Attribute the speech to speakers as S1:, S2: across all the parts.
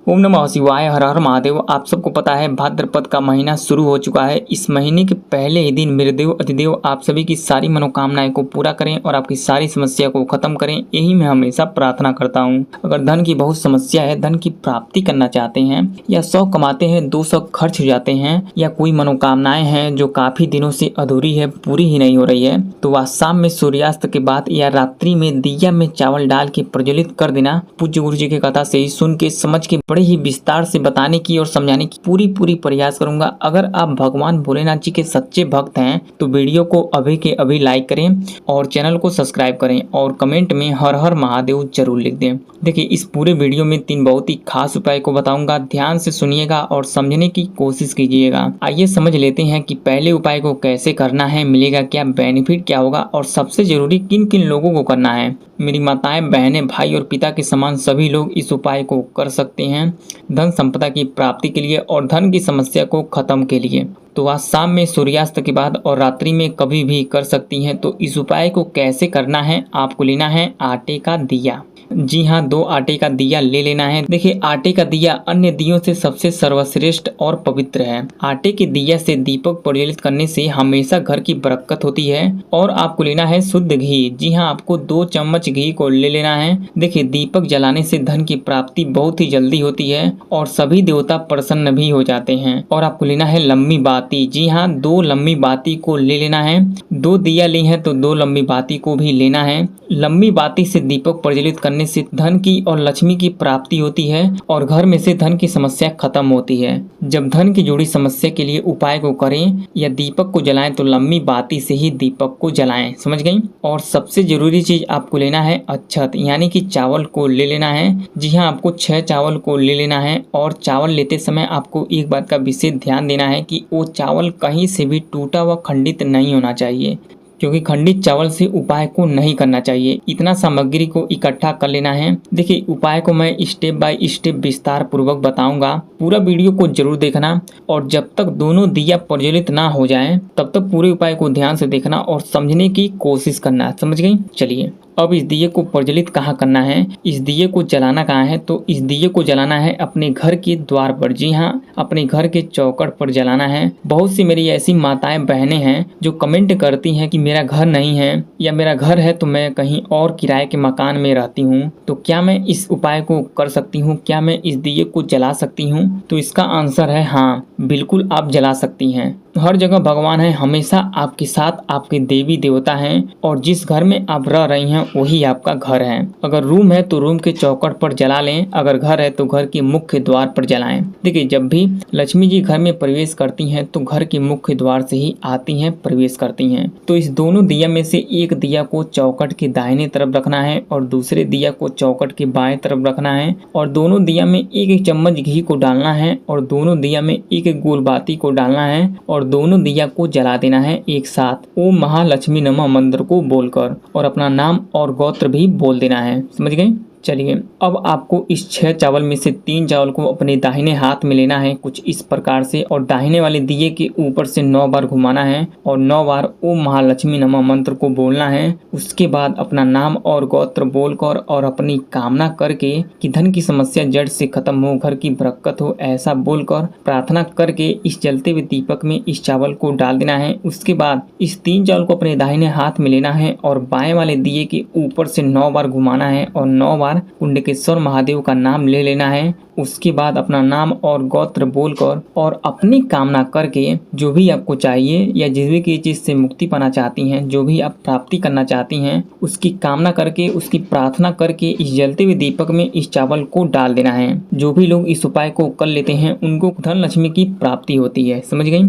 S1: ओम नमः शिवाय, हर हर महादेव। आप सबको पता है भाद्रपद का महीना शुरू हो चुका है। इस महीने के पहले ही दिन मेरे देव अतिदेव आप सभी की सारी मनोकामनाएं को पूरा करें और आपकी सारी समस्या को खत्म करें, यही मैं हमेशा प्रार्थना करता हूं। अगर धन की बहुत समस्या है, धन की प्राप्ति करना चाहते हैं या 100 कमाते हैं 200 खर्च हो जाते हैं, या कोई मनोकामनाएं हैं जो काफी दिनों से अधूरी है, पूरी ही नहीं हो रही है, तो वह शाम में सूर्यास्त के बाद या रात्रि में दिया में चावल डाल के प्रज्वलित कर देना। पूज्य गुरु जी की कथा से ही सुन के समझ के बड़े ही विस्तार से बताने की और समझाने की पूरी प्रयास करूंगा। अगर आप भगवान भोलेनाथ जी के सच्चे भक्त हैं तो वीडियो को अभी के अभी लाइक करें और चैनल को सब्सक्राइब करें और कमेंट में हर हर महादेव जरूर लिख दें। देखिए, इस पूरे वीडियो में 3 बहुत ही खास उपाय को बताऊंगा, ध्यान से सुनिएगा और समझने की कोशिश कीजिएगा। आइए समझ लेते हैं कि पहले उपाय को कैसे करना है, मिलेगा क्या, बेनिफिट क्या होगा और सबसे जरूरी किन किन लोगों को करना है। मेरी माताएं, बहनें, भाई और पिता के समान सभी लोग इस उपाय को कर सकते हैं, धन संपदा की प्राप्ति के लिए और धन की समस्या को खत्म के लिए। तो आज शाम में सूर्यास्त के बाद और रात्रि में कभी भी कर सकती हैं। तो इस उपाय को कैसे करना है, आपको लेना है आटे का दिया। जी हाँ, 2 आटे का दिया ले लेना है। देखिए, आटे का दिया अन्य दियों से सबसे सर्वश्रेष्ठ और पवित्र है। आटे के दिया से दीपक प्रज्वलित करने से हमेशा घर की बरकत होती है। और आपको लेना है शुद्ध घी। जी हाँ, आपको 2 चम्मच घी को ले लेना है। देखिए, दीपक जलाने से धन की प्राप्ति बहुत ही जल्दी होती है और सभी देवता प्रसन्न भी हो जाते हैं। और आपको लेना है लंबी बाती। जी हाँ, 2 लंबी बाती को ले लेना है। 2 दिया ली है तो 2 लंबी बाती को भी लेना है। लंबी बाती से दीपक प्रज्वलित करने से धन की और लक्ष्मी की प्राप्ति होती है और घर में से धन की समस्या खत्म होती है। जब धन की जुड़ी समस्या के लिए उपाय को करें या दीपक को जलाएं तो लंबी बाती से ही दीपक को जलाएं। समझ गई। और सबसे जरूरी चीज आपको लेना है अक्षत, यानी कि चावल को ले लेना है। जी हाँ, आपको 6 चावल को ले लेना है। और चावल लेते समय आपको एक बात का विशेष ध्यान देना है कि वो चावल कहीं से भी टूटा व खंडित नहीं होना चाहिए, क्योंकि खंडित चावल से उपाय को नहीं करना चाहिए। इतना सामग्री को इकट्ठा कर लेना है। देखिए, उपाय को मैं स्टेप बाय स्टेप विस्तार पूर्वक बताऊंगा, पूरा वीडियो को जरूर देखना। और जब तक दोनों दिया प्रज्वलित ना हो जाएं, तब तक पूरे उपाय को ध्यान से देखना और समझने की कोशिश करना। समझ गई। चलिए, अब इस दिए को प्रज्वलित कहाँ करना है, इस दिए को जलाना कहाँ है, तो इस दिए को जलाना है अपने घर के द्वार पर। जी हाँ, अपने घर के चौखट पर जलाना है। बहुत सी मेरी ऐसी माताएं, बहनें हैं जो कमेंट करती हैं कि मेरा घर नहीं है या मेरा घर है तो मैं कहीं और किराए के मकान में रहती हूँ, तो क्या मैं इस उपाय को कर सकती हूँ, क्या मैं इस दिए को जला सकती हूँ? तो इसका आंसर है हाँ, बिल्कुल आप जला सकती हैं। हर जगह भगवान है, हमेशा आपके साथ आपके देवी देवता हैं और जिस घर में आप रह रही हैं वही आपका घर है। अगर रूम है तो रूम के चौखट पर जला लें, अगर घर है तो घर के मुख्य द्वार पर जलाएं। देखिए, जब भी लक्ष्मी जी घर में प्रवेश करती हैं तो घर के मुख्य द्वार से ही आती हैं, प्रवेश करती हैं। तो इस दोनों दिया में से एक दिया को चौखट के दाहिने तरफ रखना है और दूसरे दिया को चौखट के बाएं तरफ रखना है। और दोनों दिया में 1-1 चम्मच घी को डालना है और दोनों दिया में 1-1 गोल बाती को डालना है और दोनों दिया को जला देना है एक साथ ओम महालक्ष्मी नमः मंत्र को बोलकर, और अपना नाम और गोत्र भी बोल देना है। समझ गए। चलिए, अब आपको इस 6 चावल में से 3 चावल को अपने दाहिने हाथ में लेना है, कुछ इस प्रकार से, और दाहिने वाले दिए के ऊपर से 9 बार घुमाना है और 9 बार ओम महालक्ष्मी नमः मंत्र को बोलना है। उसके बाद अपना नाम और गोत्र बोलकर और अपनी कामना करके कि धन की समस्या जड़ से खत्म हो, घर की बरकत हो, ऐसा बोलकर प्रार्थना करके इस जलते हुए दीपक में इस चावल को डाल देना है। उसके बाद इस 3 चावल को अपने दाहिने हाथ में लेना है और बाएं वाले दिए के ऊपर से 9 बार घुमाना है और 9 बार कुंडकेश्वर महादेव का नाम ले लेना है। उसके बाद अपना नाम और गोत्र बोलकर और अपनी कामना करके जो भी आपको चाहिए या जिस भी चीज से मुक्ति पाना चाहती हैं, जो भी आप प्राप्ति करना चाहती हैं, उसकी कामना करके, उसकी प्रार्थना करके इस जलते हुए दीपक में इस चावल को डाल देना है। जो भी लोग इस उपाय को कर लेते हैं उनको धन लक्ष्मी की प्राप्ति होती है। समझ गई।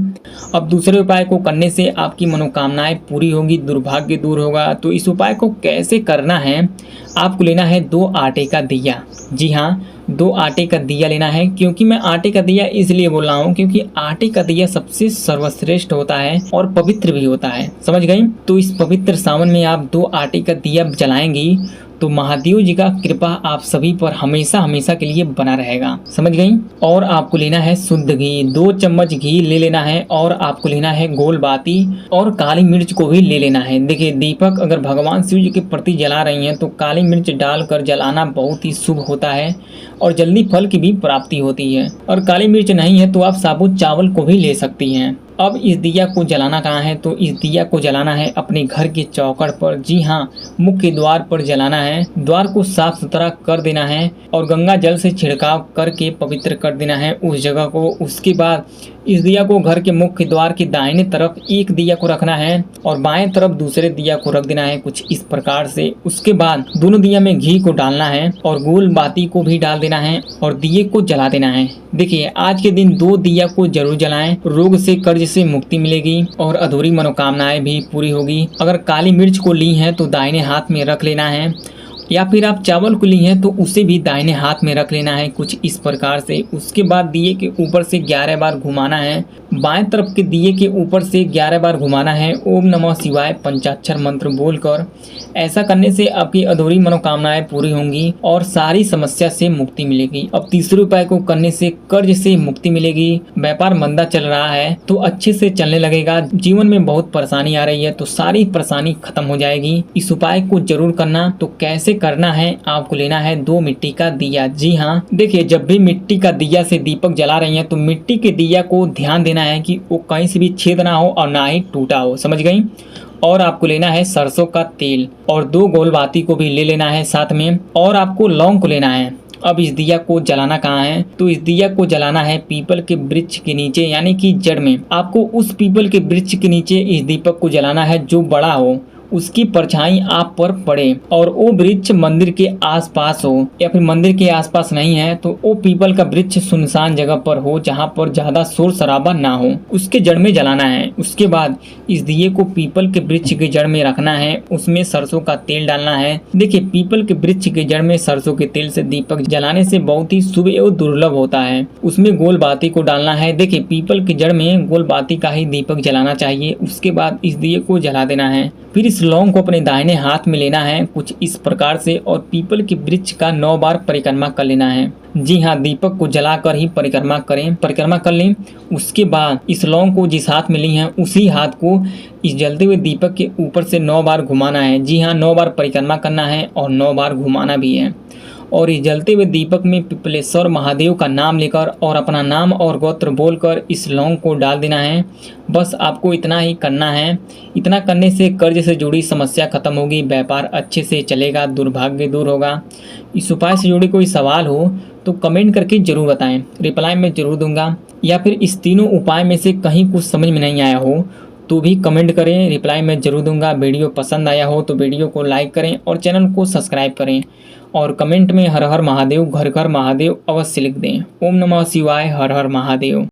S1: अब दूसरे उपाय को करने से आपकी मनोकामनाएं पूरी होगी, दुर्भाग्य दूर होगा। तो इस उपाय को कैसे करना है, आपको लेना है 2 आटे का दिया। जी हाँ, 2 आटे का दिया लेना है। क्योंकि मैं आटे का दिया इसलिए बोल रहा हूँ क्योंकि आटे का दिया सबसे सर्वश्रेष्ठ होता है और पवित्र भी होता है। समझ गई। तो इस पवित्र सावन में आप 2 आटे का दिया जलाएंगी तो महादेव जी का कृपा आप सभी पर हमेशा हमेशा के लिए बना रहेगा। समझ गई। और आपको लेना है शुद्ध घी, 2 चम्मच घी ले लेना है और आपको लेना है गोल बाती और काली मिर्च को भी ले लेना है। देखिए दीपक अगर भगवान शिव जी के प्रति जला रही हैं तो काली मिर्च डालकर जलाना बहुत ही शुभ होता है और जल्दी फल की भी प्राप्ति होती है। और काली मिर्च नहीं है तो आप साबुत चावल को भी ले सकती हैं। अब इस दिया को जलाना कहाँ है, तो इस दिया को जलाना है अपने घर के चौखट पर। जी हाँ, मुख्य द्वार पर जलाना है। द्वार को साफ सुथरा कर देना है और गंगा जल से छिड़काव करके पवित्र कर देना है उस जगह को। उसके बाद इस दिया को घर के मुख्य द्वार की दाहिने तरफ एक दिया को रखना है और बाएं तरफ दूसरे दिया को रख देना है कुछ इस प्रकार से। उसके बाद दोनों दिया में घी को डालना है और गोल बाती को भी डाल देना है और दिए को जला देना है। देखिए आज के दिन 2 दिया को जरूर जलाएं, रोग से कर्ज से मुक्ति मिलेगी और अधूरी मनोकामनाएं भी पूरी होगी। अगर काली मिर्च को ली है तो दाहिने हाथ में रख लेना है या फिर आप चावल को ली हैं तो उसे भी दाहिने हाथ में रख लेना है कुछ इस प्रकार से। उसके बाद दिए के ऊपर से 11 बार घुमाना है। बाएं तरफ के दिए के ऊपर से 11 बार घुमाना है ओम नमः शिवाय पंचाक्षर मंत्र बोलकर। ऐसा करने से आपकी अधूरी मनोकामनाएं पूरी होंगी और सारी समस्या से मुक्ति मिलेगी। अब तीसरे उपाय को करने से कर्ज से मुक्ति मिलेगी। व्यापार मंदा चल रहा है तो अच्छे से चलने लगेगा। जीवन में बहुत परेशानी आ रही है तो सारी परेशानी खत्म हो जाएगी। इस उपाय को जरूर करना। तो कैसे करना है, आपको लेना है 2 मिट्टी का दिया। जी हाँ, देखिए जब भी मिट्टी का दिया से दीपक जला रही हैं तो मिट्टी के दिया को ध्यान देना है कि वो कहीं से भी छेद ना हो और ना ही टूटा हो। समझ गई। और आपको लेना है सरसों का तेल और 2 गोल बाती को भी ले लेना है साथ में और आपको लौंग को लेना है। अब इस दिया को जलाना कहाँ है, तो इस दिया को जलाना है पीपल के वृक्ष के नीचे यानी कि जड़ में। आपको उस पीपल के वृक्ष के नीचे इस दीपक को जलाना है जो बड़ा हो, उसकी परछाई आप पर पड़े और वो वृक्ष मंदिर के आसपास हो या फिर मंदिर के आसपास नहीं है तो वो पीपल का वृक्ष सुनसान जगह पर हो जहाँ पर ज्यादा शोर शराबा ना हो, उसके जड़ में जलाना है। उसके बाद इस दिए को पीपल के वृक्ष के जड़ में रखना है, उसमें सरसों का तेल डालना है। देखिए पीपल के वृक्ष के जड़ में सरसों के तेल से दीपक जलाने से बहुत ही शुभ एवं दुर्लभ होता है। उसमें गोल बाती को डालना है। देखिए पीपल के जड़ में गोल बाती का ही दीपक जलाना चाहिए। उसके बाद इस दिए को जला देना है। फिर इस लौंग को अपने दाहिने हाथ में लेना है कुछ इस प्रकार से और पीपल के वृक्ष का 9 बार परिक्रमा कर लेना है। जी हाँ, दीपक को जलाकर ही परिक्रमा करें। परिक्रमा कर लें। उसके बाद इस लौंग को जिस हाथ में ली है उसी हाथ को इस जलते हुए दीपक के ऊपर से 9 बार घुमाना है। जी हाँ, 9 बार परिक्रमा करना है और 9 बार घुमाना भी है। और इस जलते हुए दीपक में पिपलेश्वर महादेव का नाम लेकर और अपना नाम और गोत्र बोलकर इस लौंग को डाल देना है। बस आपको इतना ही करना है। इतना करने से कर्ज से जुड़ी समस्या खत्म होगी, व्यापार अच्छे से चलेगा, दुर्भाग्य दूर होगा। इस उपाय से जुड़ी कोई सवाल हो तो कमेंट करके जरूर बताएं, रिप्लाई मैं जरूर दूंगा। या फिर इस तीनों उपाय में से कहीं कुछ समझ में नहीं आया हो तो भी कमेंट करें, रिप्लाई मैं जरूर दूंगा। वीडियो पसंद आया हो तो वीडियो को लाइक करें और चैनल को सब्सक्राइब करें और कमेंट में हर हर महादेव घर घर महादेव अवश्य लिख दें। ओम नमः शिवाय, हर हर महादेव।